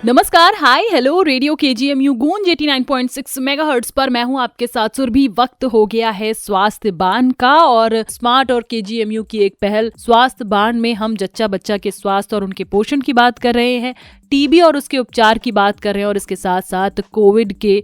नमस्कार, हाय, hello, radio KGMU गूंज 89.6 megahertz पर मैं हूं आपके साथ सुरभि। वक्त हो गया है स्वास्थ्य बान का और स्मार्ट और केजीएमयू की एक पहल स्वास्थ्य बान में हम जच्चा बच्चा के स्वास्थ्य और उनके पोषण की बात कर रहे हैं, टीबी और उसके उपचार की बात कर रहे हैं और इसके साथ साथ कोविड के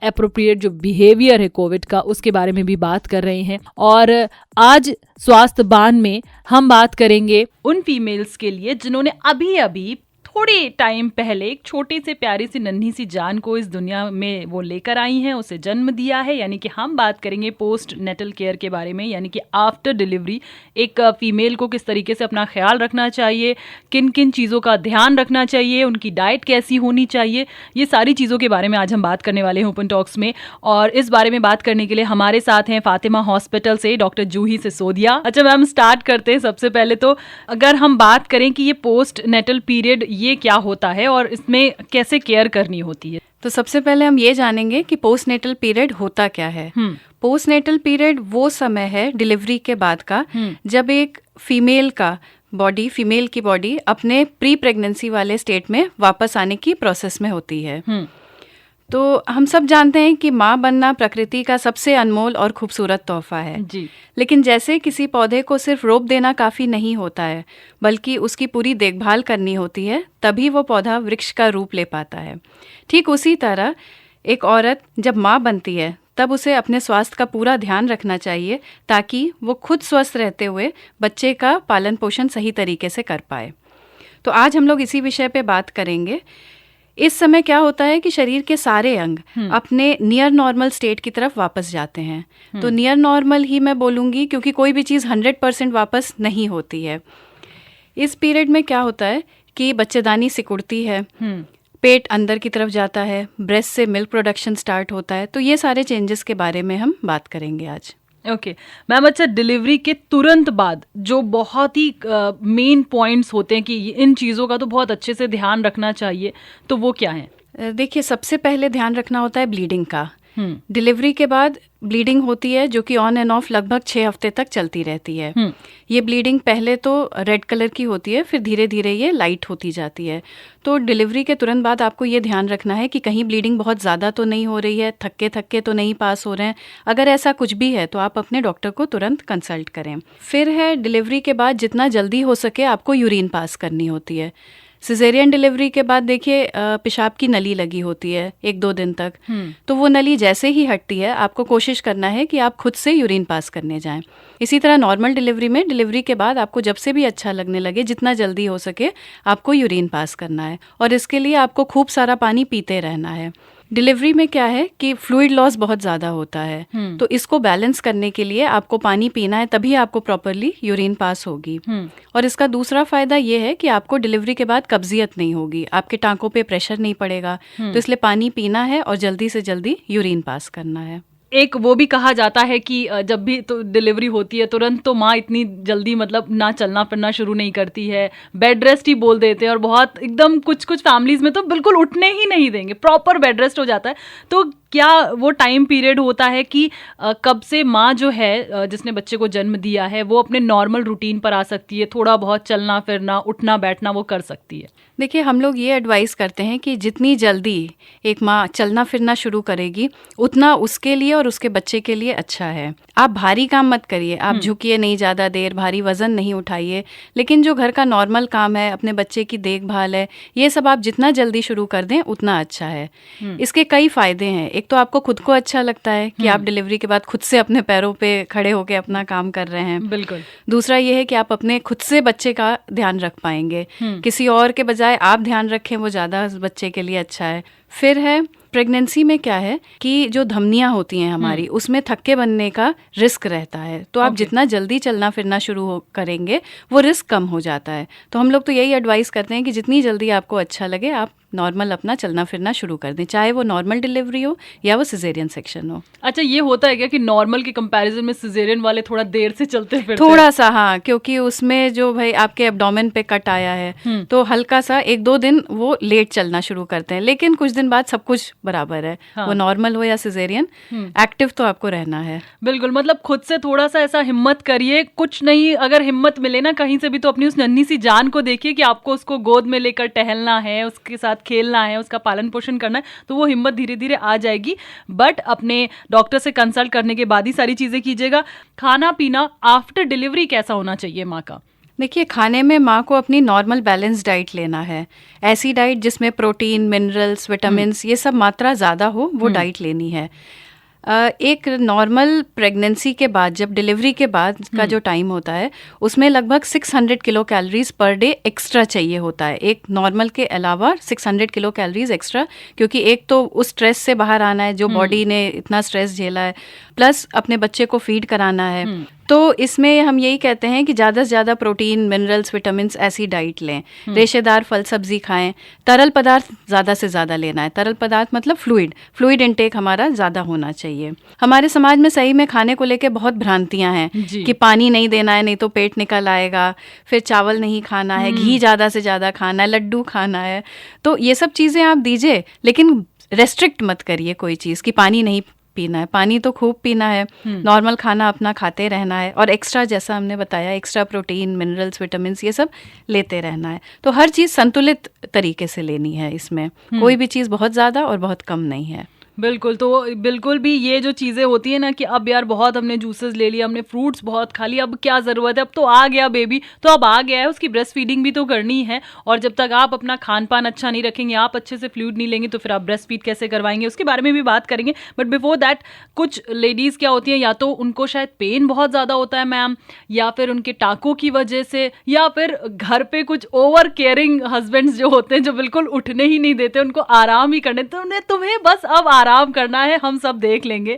एप्रोप्रिएट जो बिहेवियर है कोविड का उसके बारे में भी बात कर रहे हैं। और आज स्वास्थ्य बान में हम बात करेंगे उन फीमेल्स के लिए जिन्होंने अभी थोड़े टाइम पहले एक छोटी सी प्यारी सी नन्ही सी जान को इस दुनिया में वो लेकर आई हैं, उसे जन्म दिया है। यानी कि हम बात करेंगे पोस्ट नेटल केयर के बारे में, यानी कि आफ्टर डिलीवरी एक फीमेल को किस तरीके से अपना ख्याल रखना चाहिए, किन किन चीज़ों का ध्यान रखना चाहिए, उनकी डाइट कैसी होनी चाहिए, ये सारी चीज़ों के बारे में आज हम बात करने वाले हैं ओपन टॉक्स में। और इस बारे में बात करने के लिए हमारे साथ हैं फातिमा हॉस्पिटल से डॉक्टर जूही सिसोदिया। अच्छा मैम, स्टार्ट करते हैं। सबसे पहले तो अगर हम बात करें कि ये पोस्ट नेटल पीरियड ये क्या होता है और इसमें कैसे केयर करनी होती है, तो सबसे पहले हम ये जानेंगे कि पोस्टनेटल पीरियड होता क्या है। पोस्टनेटल पीरियड वो समय है डिलीवरी के बाद का जब एक फीमेल की बॉडी अपने प्री प्रेगनेंसी वाले स्टेट में वापस आने की प्रोसेस में होती है। तो हम सब जानते हैं कि माँ बनना प्रकृति का सबसे अनमोल और खूबसूरत तोहफा है जी। लेकिन जैसे किसी पौधे को सिर्फ रोप देना काफ़ी नहीं होता है, बल्कि उसकी पूरी देखभाल करनी होती है, तभी वो पौधा वृक्ष का रूप ले पाता है। ठीक उसी तरह एक औरत जब माँ बनती है तब उसे अपने स्वास्थ्य का पूरा ध्यान रखना चाहिए ताकि वो खुद स्वस्थ रहते हुए बच्चे का पालन पोषण सही तरीके से कर पाए। तो आज हम लोग इसी विषय पे बात करेंगे। इस समय क्या होता है कि शरीर के सारे अंग अपने नियर नॉर्मल स्टेट की तरफ वापस जाते हैं। तो नियर नॉर्मल ही मैं बोलूँगी क्योंकि कोई भी चीज़ 100% वापस नहीं होती है। इस पीरियड में क्या होता है कि बच्चेदानी सिकुड़ती है, पेट अंदर की तरफ जाता है, ब्रेस्ट से मिल्क प्रोडक्शन स्टार्ट होता है। तो ये सारे चेंजेस के बारे में हम बात करेंगे आज। ओके मैम, अच्छा डिलीवरी के तुरंत बाद जो बहुत ही मेन पॉइंट्स होते हैं कि इन चीज़ों का तो बहुत अच्छे से ध्यान रखना चाहिए, तो वो क्या है? देखिए, सबसे पहले ध्यान रखना होता है ब्लीडिंग का। डिलीवरी के बाद ब्लीडिंग होती है जो कि ऑन एंड ऑफ लगभग 6 हफ्ते तक चलती रहती है। ये ब्लीडिंग पहले तो रेड कलर की होती है, फिर धीरे धीरे ये लाइट होती जाती है। तो डिलीवरी के तुरंत बाद आपको ये ध्यान रखना है कि कहीं ब्लीडिंग बहुत ज़्यादा तो नहीं हो रही है, थक्के थक्के तो नहीं पास हो रहे हैं। अगर ऐसा कुछ भी है तो आप अपने डॉक्टर को तुरंत कंसल्ट करें। फिर है डिलीवरी के बाद जितना जल्दी हो सके आपको यूरिन पास करनी होती है। सिजेरियन डिलीवरी के बाद देखिए पेशाब की नली लगी होती है 1-2 दिन तक। तो वो नली जैसे ही हटती है आपको कोशिश करना है कि आप खुद से यूरिन पास करने जाएं। इसी तरह नॉर्मल डिलीवरी में डिलीवरी के बाद आपको जब से भी अच्छा लगने लगे जितना जल्दी हो सके आपको यूरिन पास करना है और इसके लिए आपको खूब सारा पानी पीते रहना है। डिलीवरी में क्या है कि फ्लूइड लॉस बहुत ज़्यादा होता है, तो इसको बैलेंस करने के लिए आपको पानी पीना है, तभी आपको प्रॉपरली यूरिन पास होगी। और इसका दूसरा फ़ायदा ये है कि आपको डिलीवरी के बाद कब्जियत नहीं होगी, आपके टाँकों पे प्रेशर नहीं पड़ेगा। तो इसलिए पानी पीना है और जल्दी से जल्दी यूरिन पास करना है। एक वो भी कहा जाता है कि जब भी तो डिलीवरी होती है तुरंत तो माँ इतनी जल्दी मतलब ना चलना फिरना शुरू नहीं करती है, बेड रेस्ट ही बोल देते हैं और बहुत एकदम कुछ फैमिलीज में तो बिल्कुल उठने ही नहीं देंगे, प्रॉपर बेड रेस्ट हो जाता है। तो क्या वो टाइम पीरियड होता है कि कब से माँ जो है जिसने बच्चे को जन्म दिया है वो अपने नॉर्मल रूटीन पर आ सकती है, थोड़ा बहुत चलना फिरना उठना बैठना वो कर सकती है? देखिए, हम लोग ये एडवाइस करते हैं कि जितनी जल्दी एक माँ चलना फिरना शुरू करेगी उतना उसके लिए और उसके बच्चे के लिए अच्छा है। आप भारी काम मत करिए, आप झुकिए नहीं ज़्यादा देर, भारी वज़न नहीं उठाइए, लेकिन जो घर का नॉर्मल काम है, अपने बच्चे की देखभाल है, ये सब आप जितना जल्दी शुरू कर दें उतना अच्छा है। इसके कई फ़ायदे हैं। एक तो आपको खुद को अच्छा लगता है कि आप डिलीवरी के बाद खुद से अपने पैरों पे खड़े होकर अपना काम कर रहे हैं। बिल्कुल। दूसरा ये है कि आप अपने खुद से बच्चे का ध्यान रख पाएंगे, किसी और के बजाय आप ध्यान रखें, वो ज़्यादा बच्चे के लिए अच्छा है। फिर है प्रेगनेंसी में क्या है कि जो धमनियाँ होती हैं हमारी उसमें थक्के बनने का रिस्क रहता है। तो आप जितना जल्दी चलना फिरना शुरू करेंगे वो रिस्क कम हो जाता है। तो हम लोग तो यही एडवाइस करते हैं कि जितनी जल्दी आपको अच्छा लगे आप नॉर्मल अपना चलना फिरना शुरू कर दें, चाहे वो नॉर्मल डिलीवरी हो या वो सिजेरियन सेक्शन हो। अच्छा, ये होता है क्या कि नॉर्मल के कंपैरिजन में सिजेरियन वाले थोड़ा देर से चलते फिरते? थोड़ा सा, हाँ, क्योंकि उसमें जो भाई आपके एब्डोमेन पे कट आया है तो हल्का सा 1-2 दिन वो लेट चलना शुरू करते हैं, लेकिन कुछ दिन बाद सब कुछ बराबर है, हाँ। वो नॉर्मल हो या सिजेरियन, एक्टिव तो आपको रहना है। बिल्कुल, मतलब खुद से थोड़ा सा ऐसा हिम्मत करिए, कुछ नहीं अगर हिम्मत मिले ना कहीं से भी, तो अपनी उस नन्ही सी जान को देखिए कि आपको उसको गोद में लेकर टहलना है, उसके साथ खेलना है, उसका पालन पोषण करना है, तो वो हिम्मत धीरे धीरे आ जाएगी। बट अपने डॉक्टर से कंसल्ट करने के बाद ही सारी चीजें कीजिएगा। खाना पीना आफ्टर डिलीवरी कैसा होना चाहिए माँ का? देखिए, खाने में माँ को अपनी नॉर्मल बैलेंस डाइट लेना है। ऐसी डाइट जिसमें प्रोटीन, मिनरल्स, विटामिन्स ये सब मात्रा ज़्यादा हो, वो डाइट लेनी है। एक नॉर्मल प्रेगनेंसी के बाद, जब डिलीवरी के बाद का जो टाइम होता है, उसमें लगभग 600 kilo calories per day extra चाहिए होता है, एक नॉर्मल के अलावा 600 किलो कैलोरीज एक्स्ट्रा, क्योंकि एक तो उस स्ट्रेस से बाहर आना है, जो बॉडी ने इतना स्ट्रेस झेला है, प्लस अपने बच्चे को फीड कराना है। तो इसमें हम यही कहते हैं कि ज़्यादा से ज़्यादा प्रोटीन, मिनरल्स, विटामिन्स ऐसी डाइट लें, रेशेदार फल सब्जी खाएं, तरल पदार्थ ज़्यादा से ज़्यादा लेना है। तरल पदार्थ मतलब फ्लूइड इंटेक हमारा ज़्यादा होना चाहिए। हमारे समाज में सही में खाने को लेके बहुत भ्रांतियां हैं कि पानी नहीं देना है, नहीं तो पेट निकल आएगा, फिर चावल नहीं खाना है, घी ज़्यादा से ज़्यादा खाना है, लड्डू खाना है। तो ये सब चीज़ें आप दीजिए, लेकिन रेस्ट्रिक्ट मत करिए कोई चीज़ कि पानी नहीं पीना है। पानी तो खूब पीना है, नॉर्मल खाना अपना खाते रहना है, और एक्स्ट्रा, जैसा हमने बताया, एक्स्ट्रा प्रोटीन, मिनरल्स, विटामिन्स ये सब लेते रहना है। तो हर चीज़ संतुलित तरीके से लेनी है, इसमें कोई भी चीज़ बहुत ज़्यादा और बहुत कम नहीं है। बिल्कुल, तो बिल्कुल भी ये जो चीज़ें होती है ना कि अब यार बहुत हमने जूसेस ले लिया, हमने फ्रूट्स बहुत खा लिया, अब क्या ज़रूरत है, अब तो आ गया बेबी, तो अब आ गया है, उसकी ब्रेस्ट फीडिंग भी तो करनी है, और जब तक आप अपना खान पान अच्छा नहीं रखेंगे, आप अच्छे से फ्लूइड नहीं लेंगे, तो फिर आप ब्रेस्ट फीड कैसे करवाएंगे, उसके बारे में भी बात करेंगे। बट बिफोर दैट, कुछ लेडीज़ क्या होती हैं, या तो उनको शायद पेन बहुत ज़्यादा होता है मैम, या फिर उनके टाँकों की वजह से, या फिर घर पे कुछ ओवर केयरिंग हस्बैंड्स जो होते हैं, जो बिल्कुल उठने ही नहीं देते, उनको आराम ही करने, तो तुम्हें बस अब आराम करना है, हम सब देख लेंगे।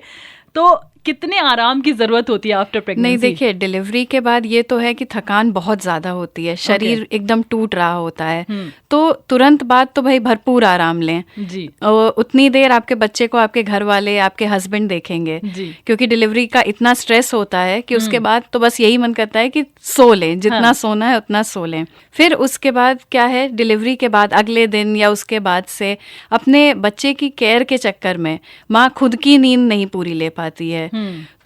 तो कितने आराम की जरूरत होती है आफ्टर प्रेगनेंसी? नहीं, देखिए, डिलीवरी के बाद ये तो है कि थकान बहुत ज़्यादा होती है, शरीर एकदम टूट रहा होता है, तो तुरंत बाद तो भाई भरपूर आराम लें जी। उतनी देर आपके बच्चे को आपके घर वाले, आपके हस्बैंड देखेंगे जी। क्योंकि डिलीवरी का इतना स्ट्रेस होता है कि उसके बाद तो बस यही मन करता है कि सो लें, जितना सोना है उतना सो लें। फिर उसके बाद क्या है, डिलीवरी के बाद अगले दिन या उसके बाद से अपने बच्चे की केयर के चक्कर में माँ खुद की नींद नहीं पूरी ले पाती है।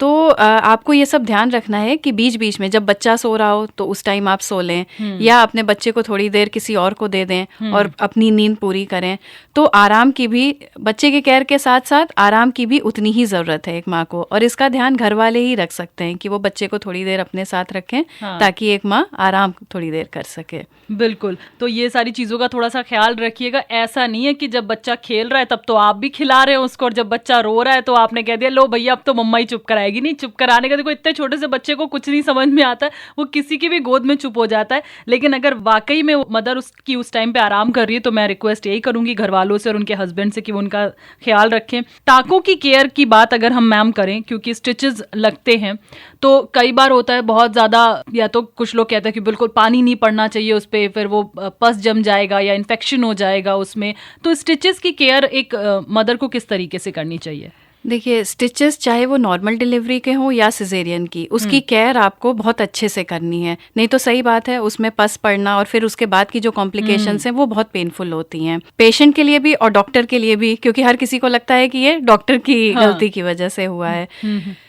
तो आपको ये सब ध्यान रखना है कि बीच बीच में जब बच्चा सो रहा हो तो उस टाइम आप सो लें, या अपने बच्चे को थोड़ी देर किसी और को दे दें और अपनी नींद पूरी करें। तो आराम की भी, बच्चे के केयर के साथ साथ आराम की भी उतनी ही ज़रूरत है एक माँ को, और इसका ध्यान घर वाले ही रख सकते हैं कि वो बच्चे को थोड़ी देर अपने साथ रखें ताकि एक माँ आराम थोड़ी देर कर सके। बिल्कुल, तो ये सारी चीज़ों का थोड़ा सा ख्याल रखिएगा। ऐसा नहीं है कि जब बच्चा खेल रहा है तब तो आप भी खिला रहे हो उसको, और जब बच्चा रो रहा है तो आपने कह दिया लो भैया अब तो मम्मा ही चुप कराएगी। नहीं, चुप कराने का देखो, इतने छोटे से बच्चे को कुछ नहीं समझ में आता है, वो किसी की भी गोद में चुप हो जाता है। लेकिन अगर वाकई में मदर उसकी उस टाइम पे आराम कर रही है तो मैं रिक्वेस्ट यही करूंगी घर वालों से और उनके हस्बैंड से कि वो उनका ख्याल रखें। टाँकों की केयर की बात अगर हम मैम करें, क्योंकि स्टिचेस लगते हैं तो कई बार होता है बहुत ज़्यादा, या तो कुछ लोग कहते हैं कि बिल्कुल पानी नहीं पड़ना चाहिए उस पर, फिर वो पस जम जाएगा या इन्फेक्शन हो जाएगा उसमें। तो स्टिचेस की केयर एक मदर को किस तरीके से करनी चाहिए? देखिए, स्टिचेस चाहे वो नॉर्मल डिलीवरी के हों या सिजेरियन की, उसकी केयर आपको बहुत अच्छे से करनी है। नहीं तो सही बात है, उसमें पस पड़ना और फिर उसके बाद की जो कॉम्प्लिकेशंस हैं वो बहुत पेनफुल होती हैं, पेशेंट के लिए भी और डॉक्टर के लिए भी, क्योंकि हर किसी को लगता है कि ये डॉक्टर की गलती की वजह से हुआ है।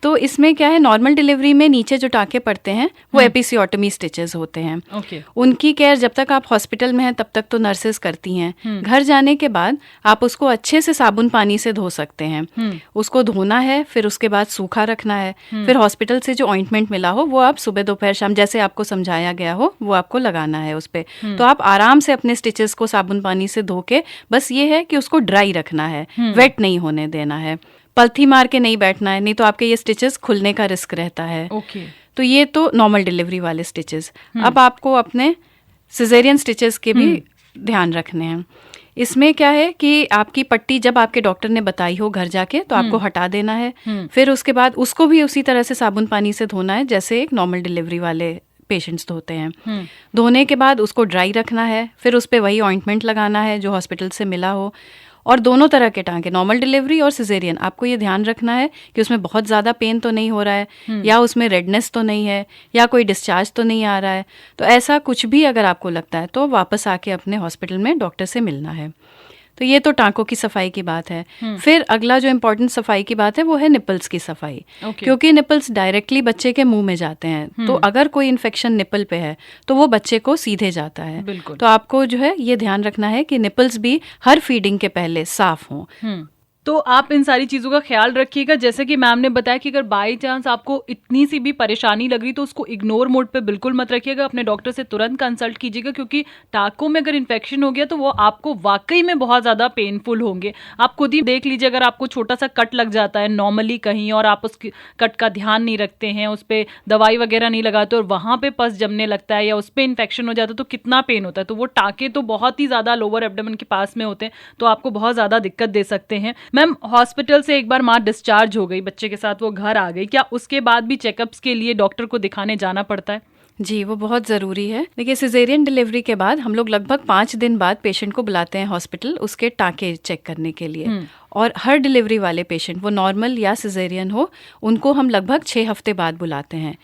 तो इसमें क्या है, नॉर्मल डिलीवरी में नीचे जो टाँके पड़ते हैं वो एपिसियोटमी स्टिचेस होते हैं। उनकी केयर जब तक आप हॉस्पिटल में हैं तब तक तो नर्सेज करती हैं। घर जाने के बाद आप उसको अच्छे से साबुन पानी से धो सकते हैं। उसको धोना है, फिर उसके बाद सूखा रखना है, फिर हॉस्पिटल से जो ऑइंटमेंट मिला हो वो आप सुबह दोपहर शाम जैसे आपको समझाया गया हो वो आपको लगाना है उस पे। तो आप आराम से अपने स्टिचेस को साबुन पानी से धो के, बस ये है कि उसको ड्राई रखना है, वेट नहीं होने देना है, पल्थी मार के नहीं बैठना है, नहीं तो आपके ये स्टिचेस खुलने का रिस्क रहता है। तो ये तो नॉर्मल डिलीवरी वाले स्टिचेस। अब आपको अपने सिजेरियन स्टिचेस के भी ध्यान रखने हैं। इसमें क्या है कि आपकी पट्टी जब आपके डॉक्टर ने बताई हो घर जाके तो आपको हटा देना है, फिर उसके बाद उसको भी उसी तरह से साबुन पानी से धोना है जैसे एक नॉर्मल डिलीवरी वाले पेशेंट्स धोते हैं। धोने के बाद उसको ड्राई रखना है, फिर उस पर वही ऑइंटमेंट लगाना है जो हॉस्पिटल से मिला हो। और दोनों तरह के टाँके, नॉर्मल डिलीवरी और सिजेरियन, आपको ये ध्यान रखना है कि उसमें बहुत ज़्यादा पेन तो नहीं हो रहा है, या उसमें रेडनेस तो नहीं है, या कोई डिस्चार्ज तो नहीं आ रहा है। तो ऐसा कुछ भी अगर आपको लगता है तो वापस आके अपने हॉस्पिटल में डॉक्टर से मिलना है। तो ये तो टांकों की सफाई की बात है। फिर अगला जो इम्पोर्टेंट सफाई की बात है वो है निपल्स की सफाई, क्योंकि निपल्स डायरेक्टली बच्चे के मुंह में जाते हैं। तो अगर कोई इन्फेक्शन निपल पे है तो वो बच्चे को सीधे जाता है। तो आपको जो है ये ध्यान रखना है कि निपल्स भी हर फीडिंग के पहले साफ हों। तो आप इन सारी चीज़ों का ख्याल रखिएगा। जैसे कि मैम ने बताया कि अगर बाई चांस आपको इतनी सी भी परेशानी लग रही तो उसको इग्नोर मोड पे बिल्कुल मत रखिएगा, अपने डॉक्टर से तुरंत कंसल्ट कीजिएगा, क्योंकि टाँकों में अगर इन्फेक्शन हो गया तो वो आपको वाकई में बहुत ज़्यादा पेनफुल होंगे। आप खुद ही देख लीजिए, अगर आपको छोटा सा कट लग जाता है नॉर्मली कहीं और आप उस कट का ध्यान नहीं रखते हैं, उस पर दवाई वगैरह नहीं लगाते और वहाँ पर पस जमने लगता है या उस पर इन्फेक्शन हो जाता है तो कितना पेन होता है। तो वो टाँके तो बहुत ही ज़्यादा लोअर एब्डोमेन के पास में होते हैं, तो आपको बहुत ज़्यादा दिक्कत दे सकते हैं। मैम, हॉस्पिटल से एक बार माँ डिस्चार्ज हो गई, बच्चे के साथ वो घर आ गई, क्या उसके बाद भी चेकअप्स के लिए डॉक्टर को दिखाने जाना पड़ता है? जी, वो बहुत ज़रूरी है। देखिए, सिजेरियन डिलीवरी के बाद हम लोग लगभग 5 दिन बाद पेशेंट को बुलाते हैं हॉस्पिटल उसके टाँके चेक करने के लिए। और हर डिलीवरी वाले पेशेंट, वो नॉर्मल या सिजेरियन हो, उनको हम लगभग 6 हफ्ते बाद बुलाते हैं।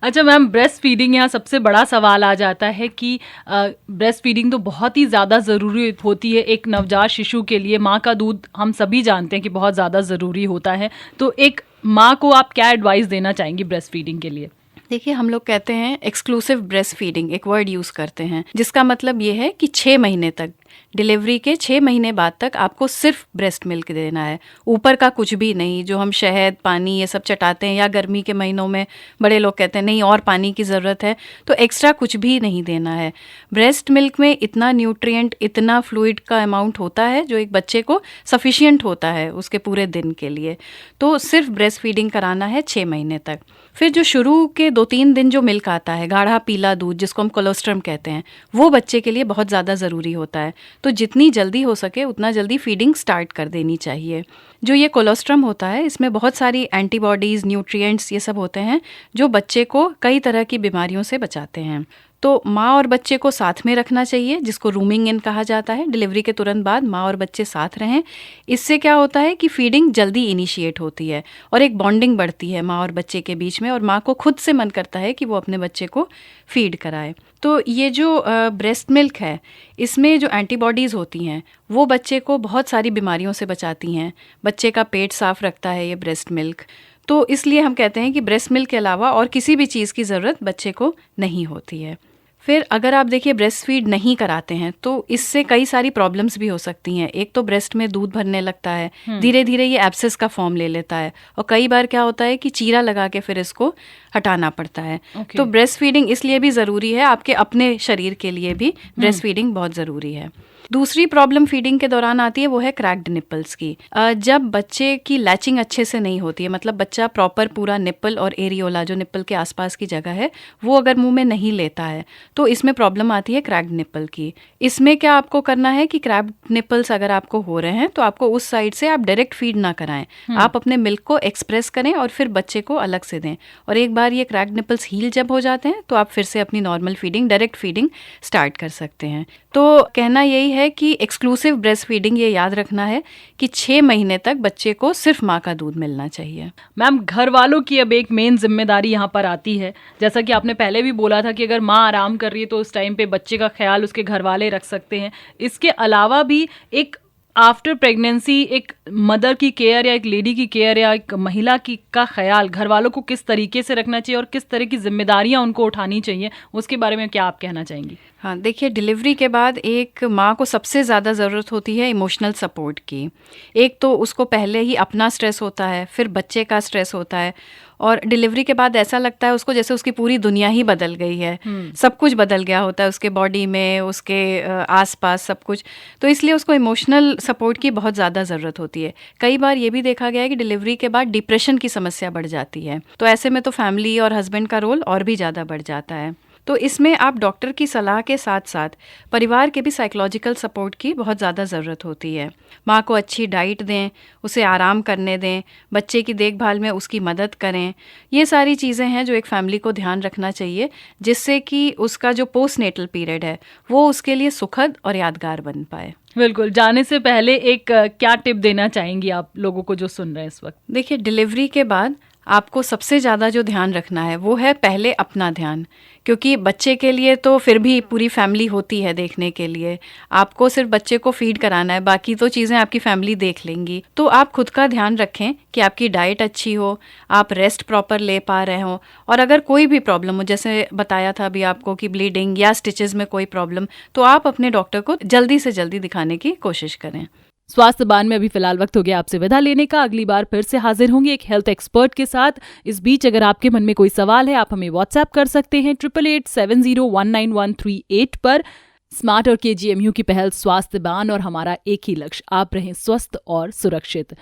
अच्छा मैम, ब्रेस्ट फीडिंग, यहाँ सबसे बड़ा सवाल आ जाता है कि ब्रेस्ट फीडिंग तो बहुत ही ज़्यादा ज़रूरी होती है एक नवजात शिशु के लिए। माँ का दूध हम सभी जानते हैं कि बहुत ज़्यादा ज़रूरी होता है, तो एक माँ को आप क्या एडवाइस देना चाहेंगी ब्रेस्ट फीडिंग के लिए? देखिए, हम लोग कहते हैं एक्सक्लूसिव ब्रेस्ट फीडिंग, एक वर्ड यूज़ करते हैं, जिसका मतलब ये है कि 6 महीने तक, डिलीवरी के 6 महीने बाद तक आपको सिर्फ ब्रेस्ट मिल्क देना है, ऊपर का कुछ भी नहीं। जो हम शहद, पानी ये सब चटाते हैं, या गर्मी के महीनों में बड़े लोग कहते हैं नहीं और पानी की ज़रूरत है, तो एक्स्ट्रा कुछ भी नहीं देना है। ब्रेस्ट मिल्क में इतना न्यूट्रिएंट, इतना फ्लूइड का अमाउंट होता है जो एक बच्चे को सफिशिएंट होता है उसके पूरे दिन के लिए। तो सिर्फ ब्रेस्ट फीडिंग कराना है 6 महीने तक। फिर जो शुरू के 2-3 दिन जो मिल्क आता है, गाढ़ा पीला दूध जिसको हम कोलोस्ट्रम कहते हैं, वो बच्चे के लिए बहुत ज़्यादा ज़रूरी होता है। तो जितनी जल्दी हो सके उतना जल्दी फीडिंग स्टार्ट कर देनी चाहिए। जो ये कोलोस्ट्रम होता है, इसमें बहुत सारी एंटीबॉडीज़, न्यूट्रिएंट्स ये सब होते हैं जो बच्चे को कई तरह की बीमारियों से बचाते हैं। तो माँ और बच्चे को साथ में रखना चाहिए, जिसको रूमिंग इन कहा जाता है। डिलीवरी के तुरंत बाद माँ और बच्चे साथ रहें। इससे क्या होता है कि फीडिंग जल्दी इनिशिएट होती है और एक बॉन्डिंग बढ़ती है माँ और बच्चे के बीच में, और माँ को खुद से मन करता है कि वो अपने बच्चे को फीड कराए। तो ये जो ब्रेस्ट मिल्क है, इसमें जो एंटीबॉडीज़ होती हैं वो बच्चे को बहुत सारी बीमारियों से बचाती हैं। बच्चे का पेट साफ रखता है ये ब्रेस्ट मिल्क। तो इसलिए हम कहते हैं कि ब्रेस्ट मिल्क के अलावा और किसी भी चीज़ की ज़रूरत बच्चे को नहीं होती है। फिर अगर आप देखिए ब्रेस्ट फीड नहीं कराते हैं तो इससे कई सारी प्रॉब्लम्स भी हो सकती हैं। एक तो ब्रेस्ट में दूध भरने लगता है, धीरे धीरे ये एब्सेस का फॉर्म ले लेता है, और कई बार क्या होता है कि चीरा लगा के फिर इसको हटाना पड़ता है। तो ब्रेस्ट फीडिंग इसलिए भी ज़रूरी है, आपके अपने शरीर के लिए भी ब्रेस्ट फीडिंग बहुत ज़रूरी है। दूसरी प्रॉब्लम फीडिंग के दौरान आती है, वो है क्रैक्ड निपल्स की। जब बच्चे की लैचिंग अच्छे से नहीं होती है, मतलब बच्चा प्रॉपर पूरा निपल और एरियोला जो निपल के आसपास की जगह है वो अगर मुंह में नहीं लेता है, तो इसमें प्रॉब्लम आती है क्रैक्ड निपल की। इसमें क्या आपको करना है कि क्रैक्ड निपल्स अगर आपको हो रहे हैं तो आपको उस साइड से आप डायरेक्ट फीड ना कराएं, आप अपने मिल्क को एक्सप्रेस करें और फिर बच्चे को अलग से दें। और एक बार ये क्रैक्ड निपल्स हील जब हो जाते हैं तो आप फिर से अपनी normal feeding, direct feeding start कर सकते हैं। तो कहना यही है कि एक्सक्लूसिव ब्रेस्ट फीडिंग, ये याद रखना है कि 6 महीने तक बच्चे को सिर्फ माँ का दूध मिलना चाहिए। मैम, घर वालों की अब एक मेन जिम्मेदारी यहाँ पर आती है। जैसा कि आपने पहले भी बोला था कि अगर माँ आराम कर रही है तो उस टाइम पे बच्चे का ख्याल उसके घर वाले रख सकते हैं। इसके अलावा भी एक आफ्टर प्रेगनेंसी एक मदर की केयर या एक लेडी की केयर या एक महिला की का ख्याल घर वालों को किस तरीके से रखना चाहिए और किस तरह की जिम्मेदारियां उनको उठानी चाहिए, उसके बारे में क्या आप कहना चाहेंगी? हाँ, देखिए, डिलीवरी के बाद एक माँ को सबसे ज़्यादा ज़रूरत होती है इमोशनल सपोर्ट की। एक तो उसको पहले ही अपना स्ट्रेस होता है, फिर बच्चे का स्ट्रेस होता है, और डिलीवरी के बाद ऐसा लगता है उसको जैसे उसकी पूरी दुनिया ही बदल गई है। सब कुछ बदल गया होता है उसके बॉडी में, उसके आसपास सब कुछ। तो इसलिए उसको इमोशनल सपोर्ट की बहुत ज़्यादा ज़रूरत होती है। कई बार ये भी देखा गया है कि डिलीवरी के बाद डिप्रेशन की समस्या बढ़ जाती है, तो ऐसे में तो फैमिली और हस्बैंड का रोल और भी ज़्यादा बढ़ जाता है। तो इसमें आप डॉक्टर की सलाह के साथ साथ परिवार के भी साइकोलॉजिकल सपोर्ट की बहुत ज़्यादा ज़रूरत होती है। माँ को अच्छी डाइट दें, उसे आराम करने दें, बच्चे की देखभाल में उसकी मदद करें। ये सारी चीज़ें हैं जो एक फैमिली को ध्यान रखना चाहिए, जिससे कि उसका जो पोस्टनेटल पीरियड है वो उसके लिए सुखद और यादगार बन पाए। बिल्कुल। जाने से पहले एक क्या टिप देना चाहेंगी आप लोगों को जो सुन रहे हैं इस वक्त? देखिए, डिलीवरी के बाद आपको सबसे ज़्यादा जो ध्यान रखना है वो है पहले अपना ध्यान, क्योंकि बच्चे के लिए तो फिर भी पूरी फैमिली होती है देखने के लिए। आपको सिर्फ बच्चे को फीड कराना है, बाकी तो चीज़ें आपकी फैमिली देख लेंगी। तो आप खुद का ध्यान रखें कि आपकी डाइट अच्छी हो, आप रेस्ट प्रॉपर ले पा रहे हो, और अगर कोई भी प्रॉब्लम हो, जैसे बताया था अभी आपको कि ब्लीडिंग या स्टिचेस में कोई प्रॉब्लम, तो आप अपने डॉक्टर को जल्दी से जल्दी दिखाने की कोशिश करें। स्वास्थ्य बान में अभी फिलहाल वक्त हो गया आपसे विदा लेने का। अगली बार फिर से हाजिर होंगे एक हेल्थ एक्सपर्ट के साथ। इस बीच अगर आपके मन में कोई सवाल है, आप हमें व्हाट्सएप कर सकते हैं 8887019138 पर। स्मार्ट और KGMU की पहल स्वास्थ्य बान, और हमारा एक ही लक्ष्य, आप रहें स्वस्थ और सुरक्षित।